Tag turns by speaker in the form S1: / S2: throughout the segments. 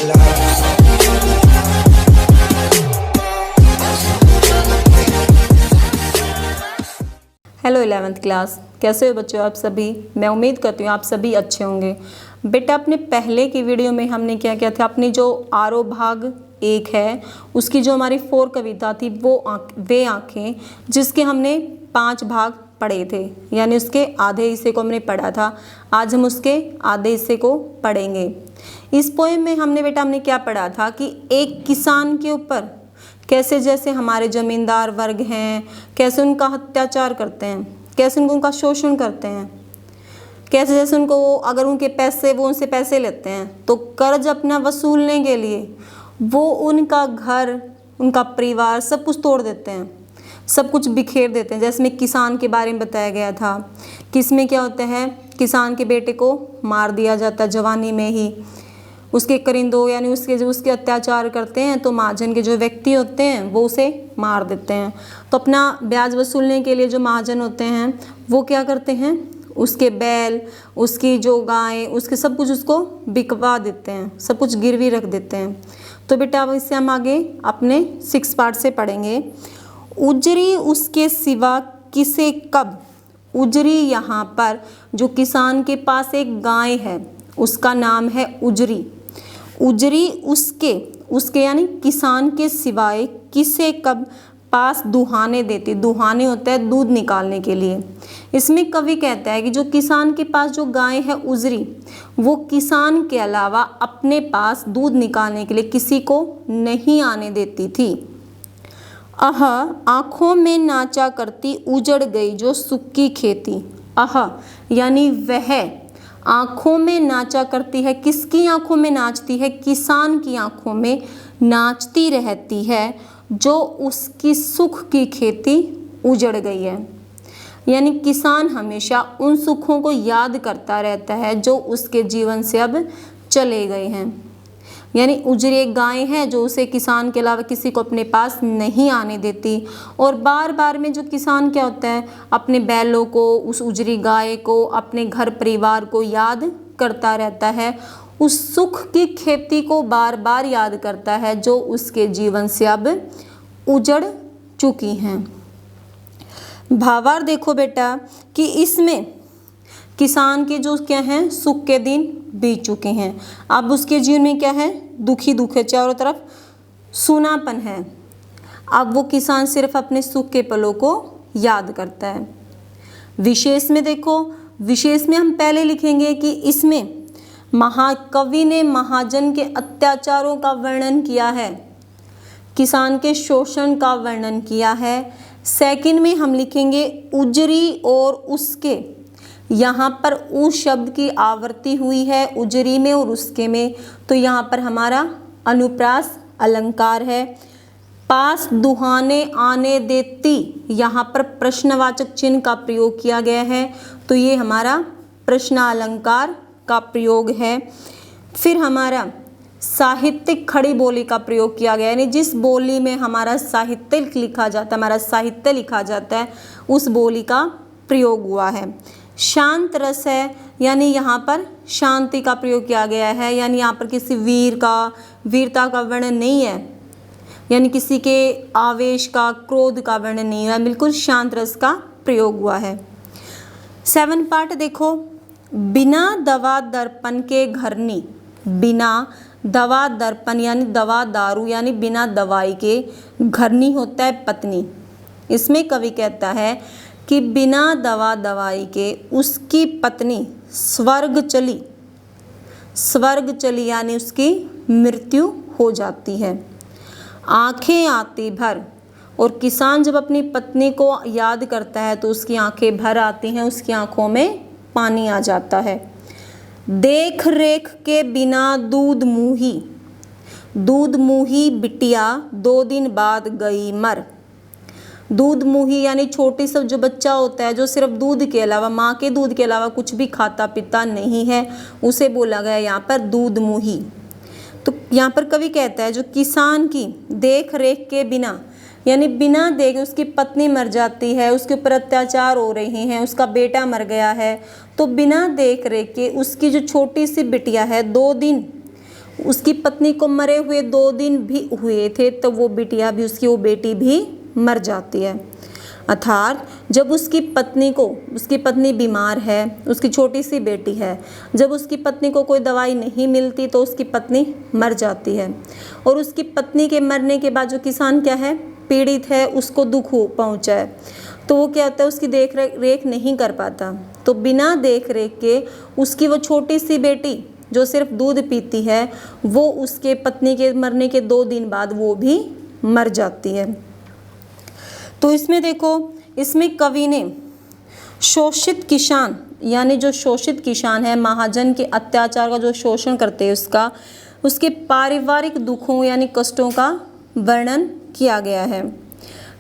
S1: Hello 11th class, कैसे हो बच्चों आप सभी। मैं उम्मीद करती हूँ आप सभी अच्छे होंगे। बेटा अपने पहले की वीडियो में हमने क्या किया था, अपनी जो आरो भाग 1 है उसकी जो हमारी 4 कविता थी वे आँखें, जिसके हमने 5 भाग पढ़े थे, यानी उसके आधे हिस्से को हमने पढ़ा था। आज हम उसके आधे हिस्से को पढ़ेंगे। इस पोएम में हमने क्या पढ़ा था कि एक किसान के ऊपर कैसे जैसे हमारे ज़मींदार वर्ग हैं, कैसे उनका अत्याचार करते हैं, कैसे उनका शोषण करते हैं, कैसे जैसे उनको अगर उनके पैसे वो उनसे पैसे लेते हैं तो कर्ज अपना वसूलने के लिए वो उनका घर, उनका परिवार सब कुछ तोड़ देते हैं, सब कुछ बिखेर देते हैं। जैसे में किसान के बारे में बताया गया था कि इसमें क्या होता है, किसान के बेटे को मार दिया जाता है जवानी में ही। उसके करिंदों यानी उसके अत्याचार करते हैं तो महाजन के जो व्यक्ति होते हैं वो उसे मार देते हैं। तो अपना ब्याज वसूलने के लिए जो महाजन होते हैं वो क्या करते हैं, उसके बैल, उसकी जो गाय, उसके सब कुछ उसको बिकवा देते हैं, सब कुछ गिरवी रख देते हैं। तो बेटा अब इससे हम आगे अपने 6 पार्ट से पढ़ेंगे। उजरी उसके सिवा किसे कब। उजरी यहाँ पर जो किसान के पास एक गाय है उसका नाम है उजरी। उजरी उसके यानी किसान के सिवाय किसे कब पास दुहाने देती। दुहाने होता है दूध निकालने के लिए। इसमें कवि कहता है कि जो किसान के पास जो गाय है उजरी, वो किसान के अलावा अपने पास दूध निकालने के लिए किसी को नहीं आने देती थी। अह आँखों में नाचा करती उजड़ गई जो सुक्की खेती। अह यानी वह आँखों में नाचा करती है। किसकी आँखों में नाचती है, किसान की आँखों में नाचती रहती है जो उसकी सुख की खेती उजड़ गई है। यानी किसान हमेशा उन सुखों को याद करता रहता है जो उसके जीवन से अब चले गए हैं। यानी उजरी एक गाय है जो उसे किसान के अलावा किसी को अपने पास नहीं आने देती। और बार बार में जो किसान क्या होता है, अपने बैलों को, उस उजरी गाय को, अपने घर परिवार को याद करता रहता है। उस सुख की खेती को बार बार याद करता है जो उसके जीवन से अब उजड़ चुकी हैं। भावार्थ देखो बेटा कि इसमें किसान के जो क्या हैं, सुख के दिन बीत चुके हैं। अब उसके जीवन में क्या है, दुखी दुख है, चारों तरफ सूनापन है। अब वो किसान सिर्फ अपने सुख के पलों को याद करता है। विशेष में देखो, विशेष में हम पहले लिखेंगे कि इसमें महाकवि ने महाजन के अत्याचारों का वर्णन किया है, किसान के शोषण का वर्णन किया है। सेकंड में हम लिखेंगे उजरी और उसके, यहाँ पर उस शब्द की आवृत्ति हुई है उजरी में और उसके में, तो यहाँ पर हमारा अनुप्रास अलंकार है। पास दुहाने आने देती, यहाँ पर प्रश्नवाचक चिन्ह का प्रयोग किया गया है, तो ये हमारा प्रश्नालंकार का प्रयोग है। फिर हमारा साहित्यिक खड़ी बोली का प्रयोग किया गया, यानी जिस बोली में हमारा साहित्य लिखा जाता है उस बोली का प्रयोग हुआ है। शांत रस है, यानी यहाँ पर शांति का प्रयोग किया गया है, यानी यहाँ पर किसी वीरता का वर्णन नहीं है, यानी किसी के आवेश का, क्रोध का वर्णन नहीं हुआ, बिल्कुल शांत रस का प्रयोग हुआ है। 7 पार्ट देखो। बिना दवा दर्पण के घरनी। बिना दवा दर्पण यानी दवा दारू यानी बिना दवाई के, घरनी होता है पत्नी। इसमें कवि कहता है कि बिना दवा दवाई के उसकी पत्नी स्वर्ग चली यानी उसकी मृत्यु हो जाती है। आंखें आती भर, और किसान जब अपनी पत्नी को याद करता है तो उसकी आंखें भर आती हैं, उसकी आंखों में पानी आ जाता है। देख रेख के बिना दूध मुही बिटिया 2 दिन बाद गई मर। दूध मुही यानी छोटी सा जो बच्चा होता है जो सिर्फ दूध के अलावा, माँ के दूध के अलावा कुछ भी खाता पीता नहीं है, उसे बोला गया यहाँ पर दूध मुही। तो यहाँ पर कवि कहता है जो किसान की देख रेख के बिना, यानी बिना देखे उसकी पत्नी मर जाती है, उसके ऊपर अत्याचार हो रहे हैं, उसका बेटा मर गया है, तो बिना देख रेख के उसकी जो छोटी सी बिटिया है 2 दिन उसकी पत्नी को मरे हुए 2 दिन भी हुए थे तो वो बिटिया भी उसकी, वो बेटी भी मर जाती है। अर्थात जब उसकी पत्नी बीमार है, उसकी छोटी सी बेटी है, जब उसकी पत्नी को कोई दवाई नहीं मिलती तो उसकी पत्नी मर जाती है। और उसकी पत्नी के मरने के बाद जो किसान क्या है, पीड़ित है, उसको दुख पहुँचा है, तो वो क्या होता है, उसकी देख रेख नहीं कर पाता। तो बिना देख रेख के उसकी वो छोटी सी बेटी जो सिर्फ दूध पीती है, वो उसके पत्नी के मरने के 2 दिन बाद वो भी मर जाती है। तो इसमें देखो, इसमें कवि ने शोषित किसान, यानी जो शोषित किसान है, महाजन के अत्याचार का जो शोषण करते हैं उसके पारिवारिक दुखों यानी कष्टों का वर्णन किया गया है।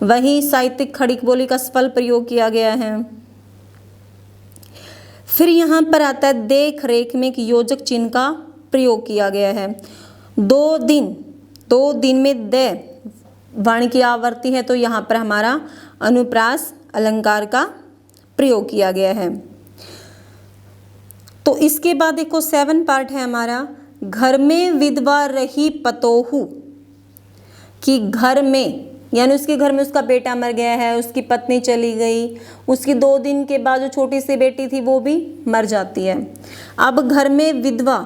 S1: वही साहित्यिक खड़ी बोली का सफल प्रयोग किया गया है। फिर यहाँ पर आता है देख रेख में एक योजक चिन्ह का प्रयोग किया गया है। 2 दिन में दे वाणी की आवर्ती है, तो यहाँ पर हमारा अनुप्रास अलंकार का प्रयोग किया गया है। तो इसके बाद देखो 7 पार्ट है हमारा, घर में विधवा रही पतोहू, कि घर में यानी उसके घर में उसका बेटा मर गया है, उसकी पत्नी चली गई, उसकी 2 दिन के बाद जो छोटी सी बेटी थी वो भी मर जाती है। अब घर में विधवा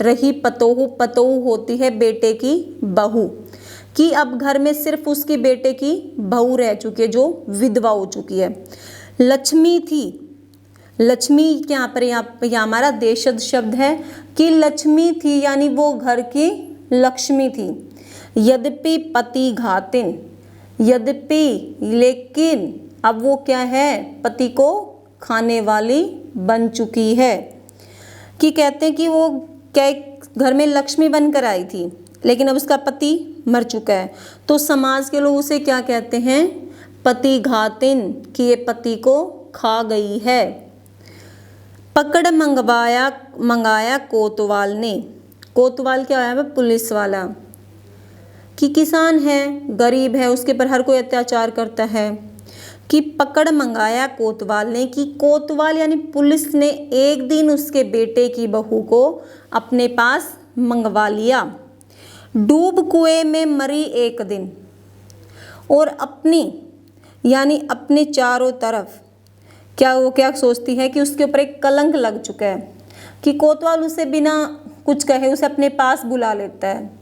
S1: रही पतोहू, पतोहू होती है बेटे की बहू, कि अब घर में सिर्फ उसकी बेटे की बहू रह चुकी है जो विधवा हो चुकी है। लक्ष्मी थी, लक्ष्मी यहाँ पर यहाँ हमारा देशज शब्द है कि लक्ष्मी थी, यानी वो घर की लक्ष्मी थी। यद्यपि पति घातिन, यद्यपि लेकिन अब वो क्या है, पति को खाने वाली बन चुकी है। कि कहते हैं कि वो क्या घर में लक्ष्मी बनकर आई थी, लेकिन अब उसका पति मर चुका है, तो समाज के लोग उसे क्या कहते हैं, पति घातिन, कि ये पति को खा गई है। पकड़ मंगाया कोतवाल ने, कोतवाल क्या है, पुलिस वाला, कि किसान है, गरीब है, उसके पर हर कोई अत्याचार करता है। कि पकड़ मंगाया कोतवाल ने, कि कोतवाल यानी पुलिस ने एक दिन उसके बेटे की बहू को अपने पास मंगवा लिया। डूब कुएं में मरी एक दिन, और अपनी यानी अपने चारों तरफ वो क्या सोचती है कि उसके ऊपर एक कलंक लग चुका है, कि कोतवाल उसे बिना कुछ कहे उसे अपने पास बुला लेता है।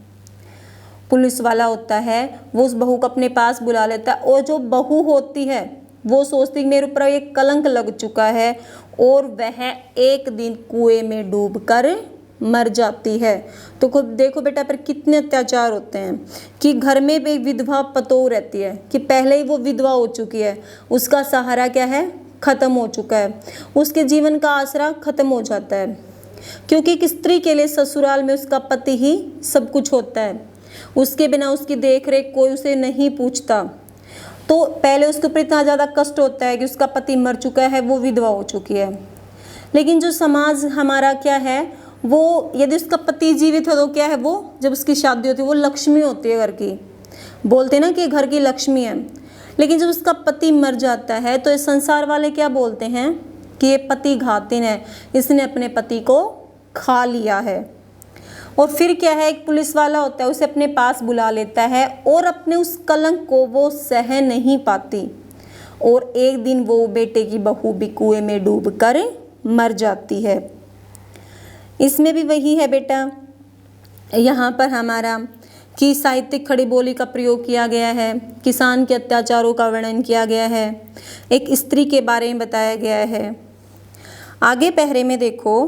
S1: पुलिस वाला होता है वो उस बहू को अपने पास बुला लेता है, और जो बहू होती है वो सोचती है मेरे ऊपर एक कलंक लग चुका है, और वह एक दिन कुएं में डूबकर मर जाती है। तो खुद देखो बेटा पर कितने अत्याचार होते हैं, कि घर में भी विधवा पतोह रहती है, कि पहले ही वो विधवा हो चुकी है, उसका सहारा क्या है, खत्म हो चुका है, उसके जीवन का आसरा खत्म हो जाता है, क्योंकि एक स्त्री के लिए ससुराल में उसका पति ही सब कुछ होता है, उसके बिना उसकी देख रेख कोई उसे नहीं पूछता। तो पहले उसके ऊपर इतना ज़्यादा कष्ट होता है कि उसका पति मर चुका है, वो विधवा हो चुकी है। लेकिन जो समाज हमारा क्या है, वो यदि उसका पति जीवित हो तो क्या है, वो जब उसकी शादी होती है वो लक्ष्मी होती है घर की, बोलते ना कि घर की लक्ष्मी है। लेकिन जब उसका पति मर जाता है तो इस संसार वाले क्या बोलते हैं कि ये पति घातिन है, इसने अपने पति को खा लिया है। और फिर क्या है, एक पुलिस वाला होता है उसे अपने पास बुला लेता है, और अपने उस कलंक को वो सह नहीं पाती, और एक दिन वो बेटे की बहू भी कुएं में डूबकर मर जाती है। इसमें भी वही है बेटा, यहाँ पर हमारा कि साहित्यिक खड़ी बोली का प्रयोग किया गया है, किसान के अत्याचारों का वर्णन किया गया है, एक स्त्री के बारे में बताया गया है। आगे पहरे में देखो,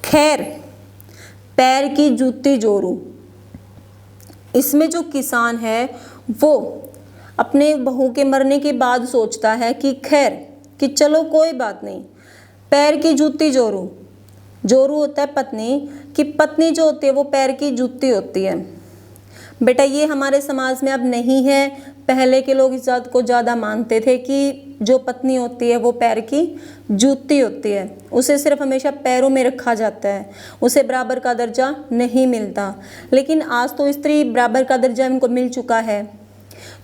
S1: खैर पैर की जूती जोरू, इसमें जो किसान है वो अपने बहू के मरने के बाद सोचता है कि खैर कि चलो कोई बात नहीं, पैर की जूती जोरू, जोरू होता है पत्नी, कि पत्नी जो होती है वो पैर की जूती होती है। बेटा ये हमारे समाज में अब नहीं है, पहले के लोग इस बात को ज़्यादा मानते थे कि जो पत्नी होती है वो पैर की जूती होती है, उसे सिर्फ हमेशा पैरों में रखा जाता है, उसे बराबर का दर्जा नहीं मिलता। लेकिन आज तो स्त्री बराबर का दर्जा इनको मिल चुका है,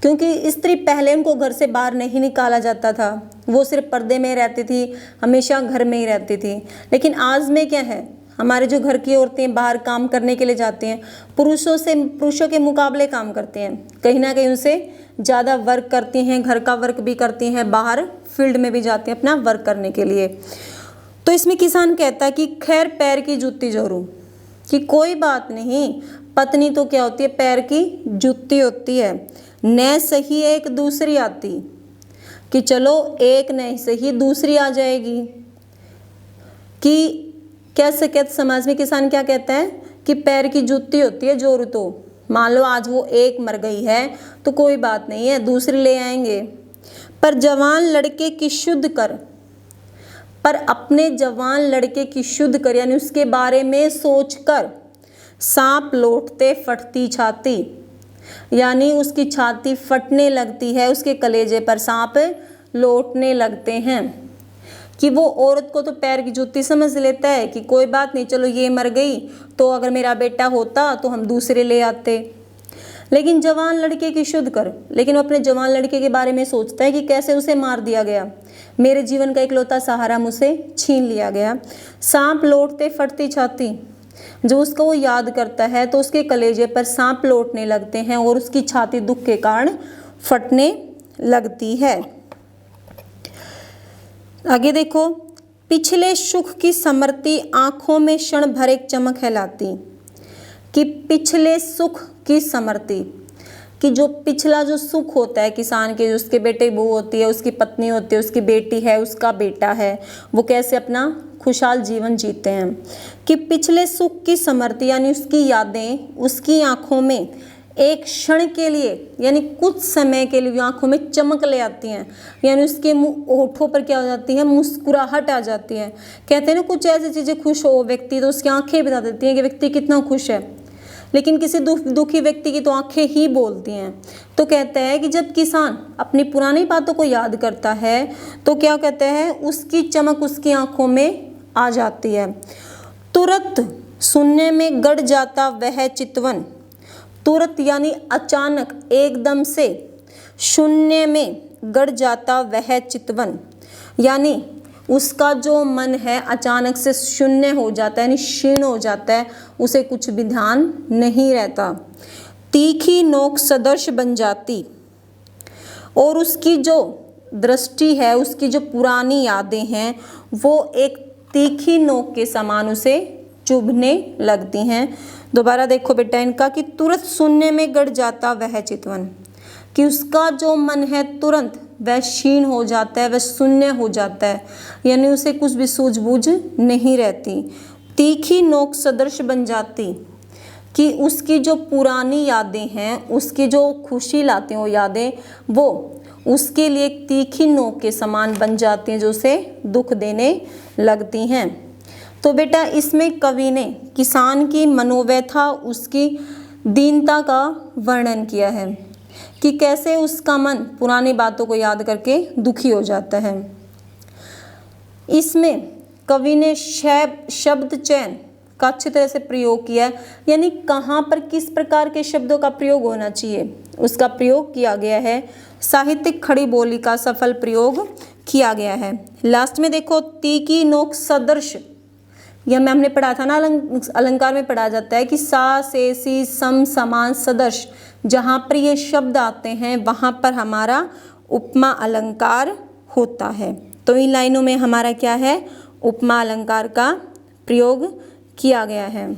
S1: क्योंकि स्त्री पहले उनको घर से बाहर नहीं निकाला जाता था, वो सिर्फ पर्दे में रहती थी, हमेशा घर में ही रहती थी। लेकिन आज में क्या है, हमारे जो घर की औरतें बाहर काम करने के लिए जाती हैं, पुरुषों के मुकाबले काम करते हैं, कहीं ना कहीं उनसे ज़्यादा वर्क करती हैं, घर का वर्क भी करती हैं, बाहर फील्ड में भी जाती हैं अपना वर्क करने के लिए। तो इसमें किसान कहता है कि खैर पैर की जूती जोरूं, कि कोई बात नहीं, पत्नी तो क्या होती है, पैर की जूती होती है, न सही एक दूसरी आती, कि चलो एक नहीं सही दूसरी आ जाएगी। कि कैसे कहते समाज में किसान क्या कहता है कि पैर की जूती होती है जोरू, तो मान लो आज वो एक मर गई है तो कोई बात नहीं है, दूसरी ले आएंगे। पर जवान लड़के की शुद्ध कर, पर अपने जवान लड़के की शुद्ध कर यानी उसके बारे में सोचकर सांप लौटते फटती छाती, यानी उसकी छाती फटने लगती है, उसके कलेजे पर सांप लौटने लगते हैं। कि वो औरत को तो पैर की जूती समझ लेता है कि कोई बात नहीं, चलो ये मर गई तो अगर मेरा बेटा होता तो हम दूसरे ले आते। लेकिन जवान लड़के की शुद्ध कर, लेकिन वो अपने जवान लड़के के बारे में सोचता है कि कैसे उसे मार दिया गया, मेरे जीवन का इकलौता सहारा मुझसे छीन लिया गया। सांप लौटते फटती छाती, जो उसको वो याद करता है तो उसके कलेजे पर सांप लौटने लगते हैं और उसकी छाती दुख के कारण फटने लगती है। आगे देखो, पिछले सुख की स्मृति आंखों में क्षण भर एक चमक है लाती, कि पिछले सुख की स्मृति, कि जो पिछला जो सुख होता है किसान के, जो उसके बेटे बहू होती है, उसकी पत्नी होती है, उसकी बेटी है, उसका बेटा है, वो कैसे अपना खुशहाल जीवन जीते हैं, कि पिछले सुख की स्मृति यानी उसकी यादें उसकी आंखों में एक क्षण के लिए यानी कुछ समय के लिए आंखों में चमक ले आती हैं, यानी उसके होठों पर क्या हो जाती है, मुस्कुराहट आ जाती है। कहते हैं ना कुछ ऐसी चीज़ें खुश हो व्यक्ति तो उसकी आंखें बता देती हैं कि व्यक्ति कितना खुश है, लेकिन किसी दुखी व्यक्ति की तो आंखें ही बोलती हैं। तो कहता है कि जब किसान अपनी पुरानी बातों को याद करता है तो क्या कहते हैं, उसकी चमक उसकी आंखों में आ जाती है। तुरंत सुनने में गड़ जाता वह चितवन, तुरंत यानी अचानक एकदम से, शून्य में गड़ जाता वह चितवन, यानी उसका जो मन है अचानक से शून्य हो जाता है, यानी क्षीण हो जाता है, उसे कुछ भी ध्यान नहीं रहता। तीखी नोक सदृश बन जाती, और उसकी जो दृष्टि है, उसकी जो पुरानी यादें हैं वो एक तीखी नोक के समान उसे चुभने लगती हैं। दोबारा देखो बेटा इनका, कि तुरंत सुनने में गड़ जाता वह चितवन, कि उसका जो मन है तुरंत वह क्षीण हो जाता है, वह शून्य हो जाता है, यानी उसे कुछ भी सूझबूझ नहीं रहती। तीखी नोक सदृश बन जाती, कि उसकी जो पुरानी यादें हैं, उसकी जो खुशी लाती हैं वो यादें, वो उसके लिए एक तीखी नोक के समान बन जाती हैं जो उसे दुख देने लगती हैं। तो बेटा इसमें कवि ने किसान की मनोव्यथा, उसकी दीनता का वर्णन किया है कि कैसे उसका मन पुरानी बातों को याद करके दुखी हो जाता है। इसमें कवि ने शब्द चयन का अच्छी तरह से प्रयोग किया है, यानी कहाँ पर किस प्रकार के शब्दों का प्रयोग होना चाहिए उसका प्रयोग किया गया है। साहित्यिक खड़ी बोली का सफल प्रयोग किया गया है। लास्ट में देखो, तीखी नोक सदृश, यह मैं हमने पढ़ा था ना, अलंकार में पढ़ा जाता है कि सा से सी सम समान सदृश, जहाँ पर ये शब्द आते हैं वहाँ पर हमारा उपमा अलंकार होता है। तो इन लाइनों में हमारा क्या है, उपमा अलंकार का प्रयोग किया गया है।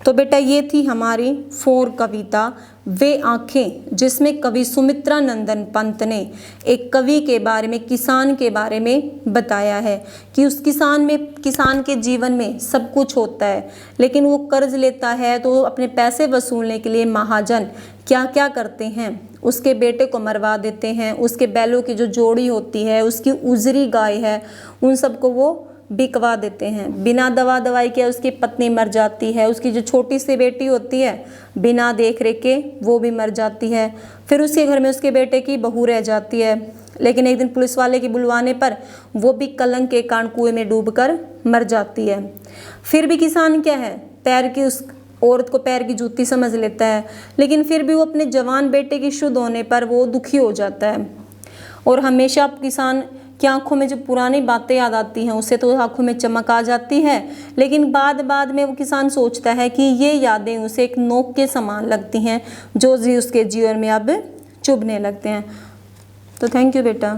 S1: तो बेटा ये थी हमारी 4 कविता वे आँखें, जिसमें कवि सुमित्रा नंदन पंत ने एक कवि के बारे में, किसान के बारे में बताया है कि उस किसान के जीवन में सब कुछ होता है, लेकिन वो कर्ज लेता है तो अपने पैसे वसूलने के लिए महाजन क्या क्या करते हैं, उसके बेटे को मरवा देते हैं, उसके बैलों की जो जोड़ी होती है, उसकी उजरी गाय है, उन सबको वो बिकवा देते हैं। बिना दवा दवाई के उसकी पत्नी मर जाती है, उसकी जो छोटी सी बेटी होती है बिना देख रेख के वो भी मर जाती है। फिर उसके घर में उसके बेटे की बहू रह जाती है, लेकिन एक दिन पुलिस वाले के बुलवाने पर वो भी कलंक के कारण कुएं में डूबकर मर जाती है। फिर भी किसान क्या है, पैर की उस औरत को पैर की जूती समझ लेता है, लेकिन फिर भी वो अपने जवान बेटे की शुद्ध होने पर वो दुखी हो जाता है। और हमेशा किसान कि आंखों में जो पुरानी बातें याद आती हैं उससे तो आंखों में चमक आ जाती है, लेकिन बाद में वो किसान सोचता है कि ये यादें उसे एक नोक के समान लगती हैं जो उसके जीवन में अब चुभने लगते हैं। तो थैंक यू बेटा।